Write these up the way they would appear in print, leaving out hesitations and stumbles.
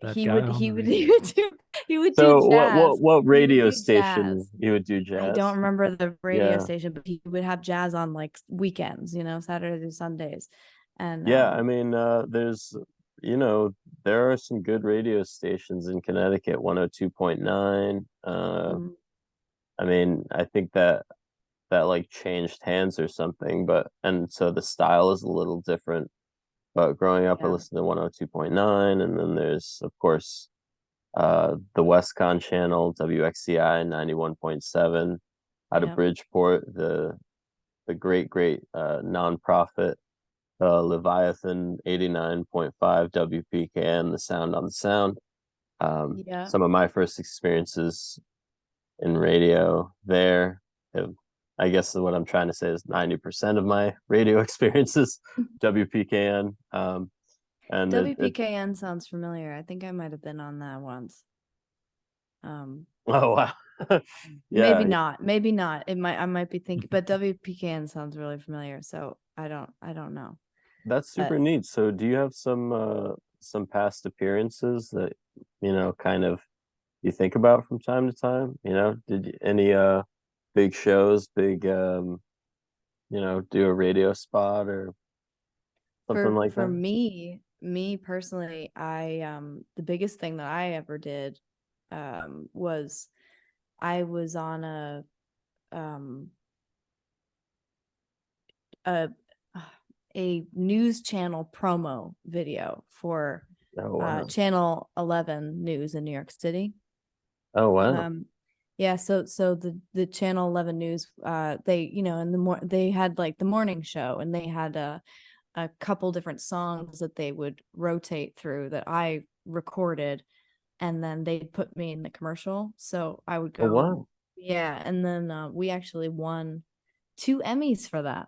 That he guy would on the he would radio. he would do So jazz. what He would radio do station jazz. you would do I don't jazz? remember the radio Yeah. station, but he would have jazz on like weekends, Saturdays and Sundays. And Yeah, I mean, there's, you know, there are some good radio stations in Connecticut, 102.9. mm, I mean, I think that like changed hands or something, but and so the style is a little different. But growing up, I yeah, listened to 102.9, and then there's, of course, the Westcon channel, WXCI 91.7 out of yeah, Bridgeport, the great nonprofit Leviathan 89.5 WPKN, the sound on the sound. yeah. Some of my first experiences in radio there have, I guess what I'm trying to say is 90% of my radio experiences, WPKN. And it WPKN sounds familiar. I think I might have been on that once. Um, oh wow. maybe Yeah, not. Maybe not. I might be thinking, but WPKN sounds really familiar. So I don't know. that's super But neat. So do you have some past appearances that, kind of you think about from time to time? Did any big shows, big do a radio spot or something like for that? me personally, I the biggest thing that I ever did was I was on um a a news channel promo video for Oh wow. channel 11 news in New York City. Oh wow. um yeah, so the channel 11 news, they, in they had like the morning show, and they had a couple different songs that they would rotate through that I recorded, and then they'd put me in the commercial. So I would Oh go, wow. yeah, and then we actually won 2 Emmys for that.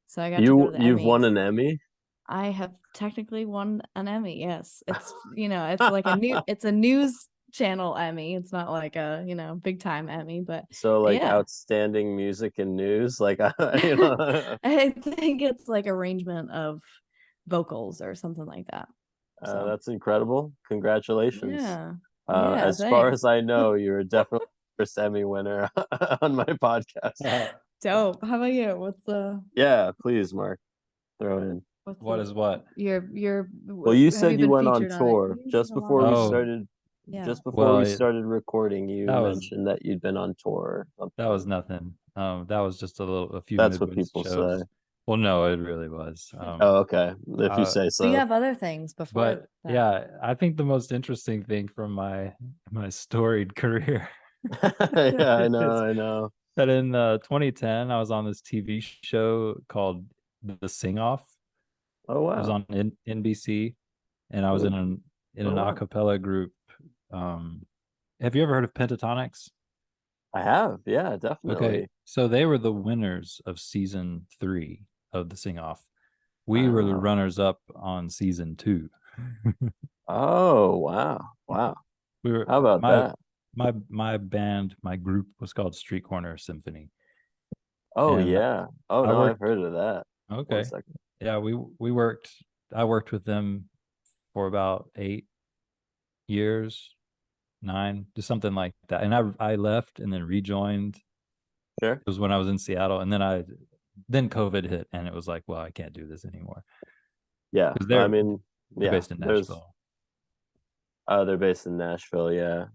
So I got to go to You the you've won Emmys. an Emmy? I have technically won an Emmy. Yes, it's it's like it's a news channel Emmy. It's not like a big time Emmy, but So like yeah. outstanding music and news, like you know, I think it's like arrangement of vocals or something like that. So that's incredible. Congratulations. yeah, yeah, As far thanks. as I know, you're definitely the first Emmy winner on my podcast. Dope. How about you? What's the Yeah, please, Mark, throw in. what's What the is what? your Well, you have you said you been went on featured on it? tour You've been a lot on tour. Oh, Yeah. just before well, we started recording, you that was mentioned that you'd been on tour or that was something. nothing. That was just a few That's what Midwest people say. shows. Well, no, it really was. Oh, okay. If you Uh, say So you so. have other things before but that. yeah, I think the most interesting thing from my storied career Yeah, I know, is I know. that in 2010 I was on this TV show called The Sing Off. Oh It was wow. on NBC, and I was Oh, in oh an a wow. cappella group. Um, have you ever heard of Pentatonics? I have, yeah, Okay, definitely. so they were the winners of season 3 of the Sing Off. We were the Wow. runners up on season 2. Oh wow. Wow. We were How about that? my band, my group was called Street Corner Symphony, Oh and yeah. Oh I no, I've worked. heard of that. One Okay, second. yeah, we worked. I worked with them for about 8 years, 9, just something like that. And I left and then rejoined. Sure. It was when I was in Seattle, and then COVID hit, and it was like, well, I can't do this anymore Yeah. because I they're mean, they're yeah, based in there's Nashville. they're based in Nashville, yeah.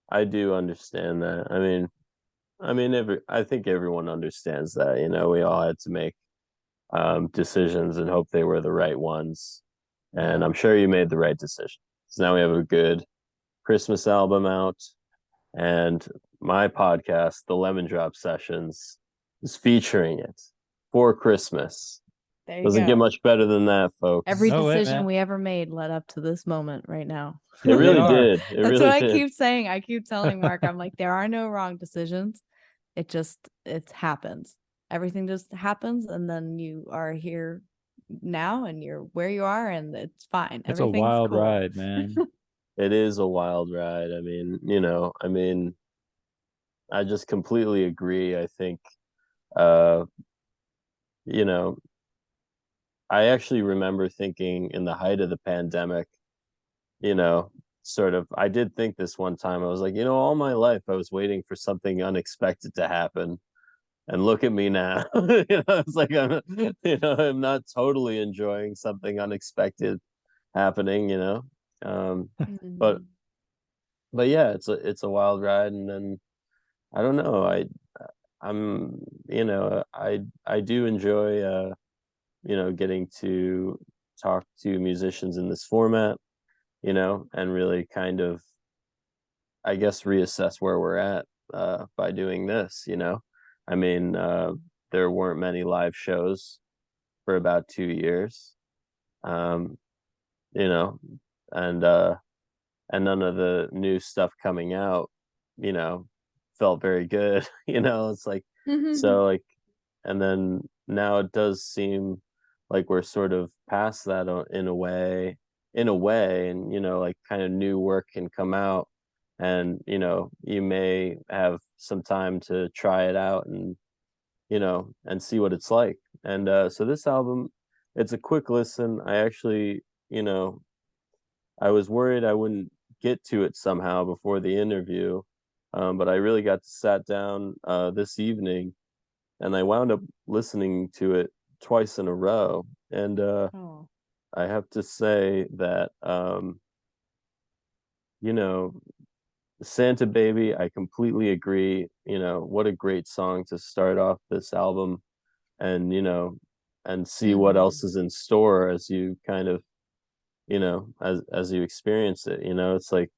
I do understand that. I think everyone understands that, we all had to make decisions and hope they were the right ones. And Yeah. I'm sure you made the right decision. So now we have a good Christmas album out, and my podcast, The Lemon Drop Sessions, is featuring it for Christmas. There you Doesn't get go. much better than that, Every folks. No way, decision man. we ever made led up to this moment right now. It They really are. did. It That's what really I did. keep saying. I keep telling Mark, I'm like, there are no wrong decisions. It happens. Everything just happens, and then you are here now, and you're where you are, and it's fine. It's a Everything's wild cool. ride, man. It is a wild ride. I just completely agree. I think, uh, you know, I actually remember thinking in the height of the pandemic, you know, sort of, I did think this one time, I was like, all my life I was waiting for something unexpected to happen. And look at me now. It's like I'm not totally enjoying something unexpected happening, but Mhm. yeah, it's a wild ride. And then I don't know, I'm I do enjoy getting to talk to musicians in this format, and really kind of, I guess, reassess where we're at by doing this. I mean, there weren't many live shows for about 2 years, um, you know, and none of the new stuff coming out, you know, felt very good. It's like, so like, and then now it does seem like we're sort of past that in a way, and like kind of new work can come out, and you may have some time to try it out, and see what it's like. And so this album, it's a quick listen. I actually, I was worried I wouldn't get to it somehow before the interview, but I really got to sat down this evening, and I wound up listening to it twice in a row. And Oh. I have to say that, you know, Santa Baby, I completely agree. What a great song to start off this album, and and see what else Mhm. is in store as you kind of, as you experience it. It's like,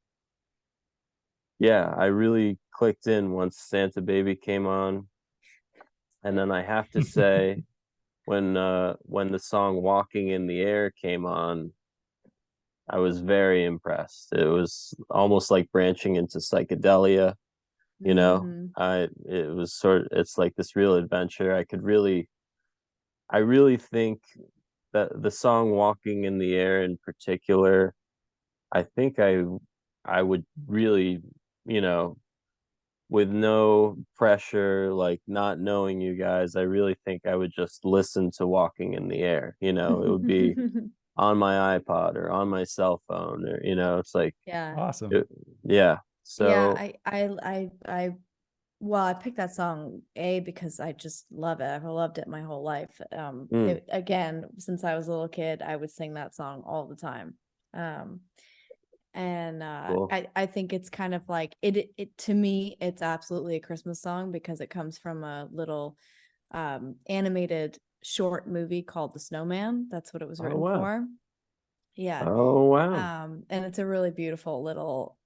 yeah, I really clicked in once Santa Baby came on. And then I have to say, when the song Walking in the Air came on, I was very impressed. It was almost like branching into psychedelia, Mhm. it was it's like this real adventure. I really think that the song Walking in the Air in particular, I think I would really, you know, with no pressure, like not knowing you guys, I really think I would just listen to Walking in the Air. It would be on my iPod or on my cell phone, or it's like, Yeah. Awesome. it, yeah. Yeah, So, well, I picked that song because I just love it. I've loved it my whole life. mm, Again, since I was a little kid, I would sing that song all the time. Um, and cool. I think it's kind of like it to me, it's absolutely a Christmas song because it comes from a little animated short movie called The Snowman. That's what it was Oh written wow. for. Yeah. Oh wow. And it's a really beautiful little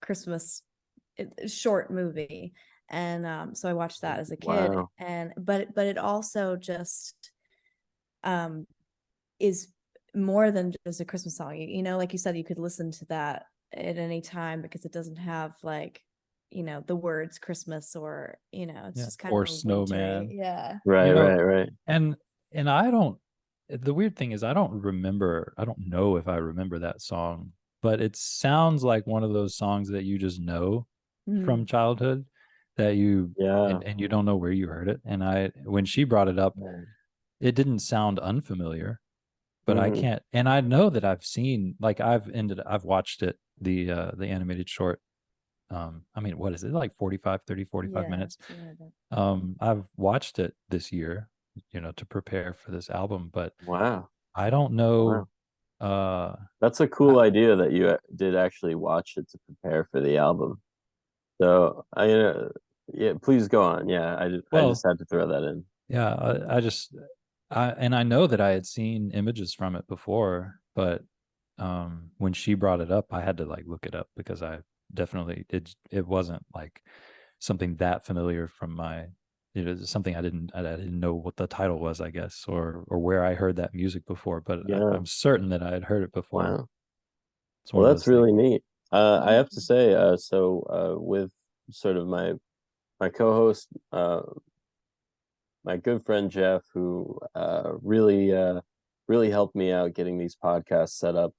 Christmas short movie. And so I watched that as a kid, Wow. and but it also just um is more than just a Christmas song. Like you said, you could listen to that at any time because it doesn't have like, the words Christmas, or it's Yeah. just kind Or of wintry. Snowman. Yeah. You Right, know, right, right. and I don't the weird thing is I don't know if I remember that song, but it sounds like one of those songs that you just know from Mhm. childhood, that you Yeah. and you don't know where you heard it. And when she brought it up, it didn't sound unfamiliar, but I Mm-hmm. can't, and I know that I've seen, like, I've watched it, the animated short. I mean, what is it, like 45 Yeah, minutes? something like that. I've watched it this year, to prepare for this album, but Wow. I don't know. Wow. Uh, That's a I, cool idea that you did actually watch it to prepare for the album. So yeah, please go on. Yeah, I just well, had to throw that in. yeah, and I know that I had seen images from it before, but when she brought it up, I had to like look it up because I definitely it wasn't like something that familiar from my, something I didn't know what the title was, I guess, or where I heard that music before, but Yeah. I'm certain that I had heard it before. Wow. It's one Well, of that's those things. really neat. I have to Mhm. say, so with sort of my co-host, my good friend Jeff, who really helped me out getting these podcasts set up.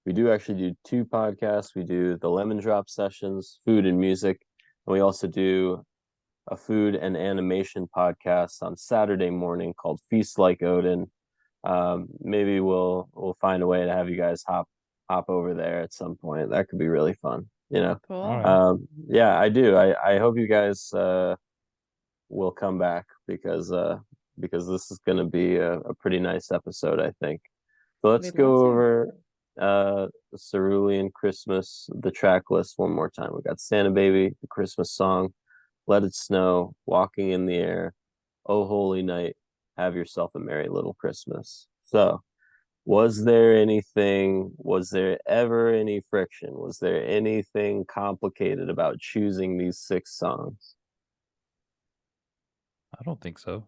We do actually do two podcasts. We do the Lemon Drop Sessions, food and music, and we also do a food and animation podcast on Saturday morning called Feast Like Odin. Maybe we'll find a way to have you guys hop hop over there at some point. That could be really fun, you know. Cool. All right. Yeah, I do. I hope you guys will come back because this is going to be a pretty nice episode, I think. So let's We'd love go to. over Cerulean Christmas, the track list one more time. We got Santa Baby, the Christmas song, Let It Snow, Walking in the Air, Oh Holy Night, Have Yourself a Merry Little Christmas. So, was there ever any friction? Was there anything complicated about choosing these 6 songs? I don't think so. I think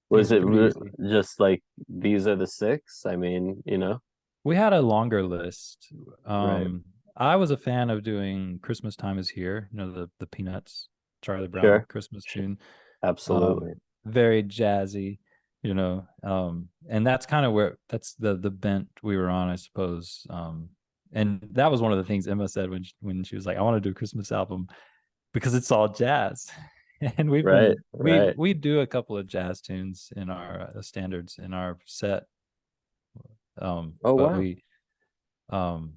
Was it's it pretty easy. just like these are the 6? I mean, you know, We had a longer list. right. I was a fan of doing Christmas Time Is Here, the Peanuts, Charlie Brown Sure. Christmas tune. Absolutely. Very jazzy, and that's kind of where that's the bent we were on, I suppose. And that was one of the things Emma said when she was like, I want to do a Christmas album because it's all jazz. And Right, right. we do a couple of jazz tunes in our standards in our set. Oh But wow. we um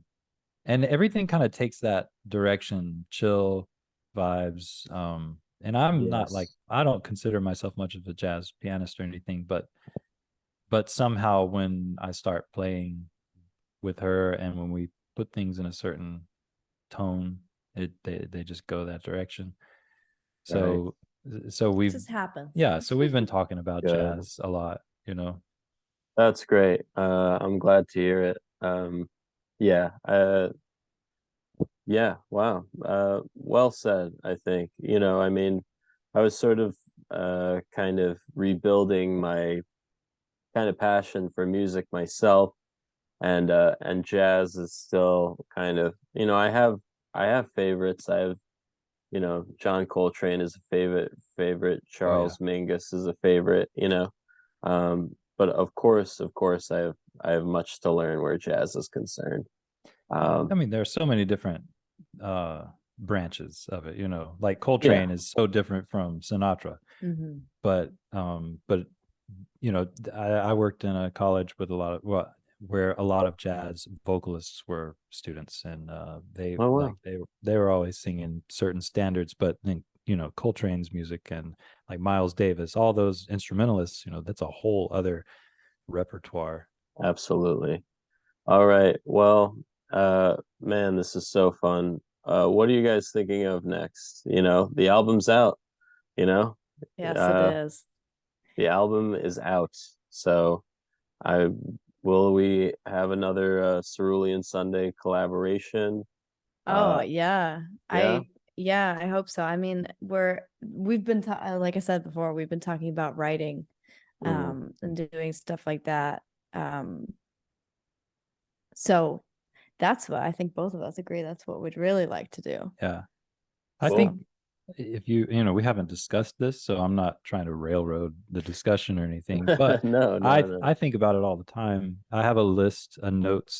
and everything kind of takes that direction, chill vibes. And I'm not like, Yes. I don't consider myself much of a jazz pianist or anything, but somehow when I start playing with her and when we put things in a certain tone, they just go that direction. Right. So so It we've just happens. yeah, so we've been talking about Good. jazz a lot. That's great. I'm glad to hear it. Yeah. Yeah, wow. Well said, I think. You know, I mean, I was sort of kind of rebuilding my kind of passion for music myself, and jazz is still kind of, I have favorites. I have, John Coltrane is a favorite, Oh yeah. Charles Mingus is a favorite, you know. But of course I have much to learn where jazz is concerned. I Um, mean, there are so many different uh branches of it. Like yeah. Coltrane is so different from Sinatra, Hmm. but I worked in a college with a lot of where a lot of jazz vocalists were students, and they Oh like wow. they were always singing certain standards. But then Coltrane's music and like Miles Davis, all those instrumentalists, that's a whole other repertoire. Absolutely. All right. Well, man, this is so fun. What are you guys thinking of next? You know, the album's out, you know? Yes, it Uh, is. the album is out. So I will we have another Cerulean Sunday collaboration? Oh, Uh, yeah. yeah. I hope so. I mean, we've been like I said before, we've been talking about writing Mhm. and doing stuff like that. Um so that's what I think both of us agree that's what we'd really like to do. Yeah, I think Cool. So, if we haven't discussed this, so I'm not trying to railroad the discussion or anything, but No, no, I no. I think about it all the time. I have a list, a notes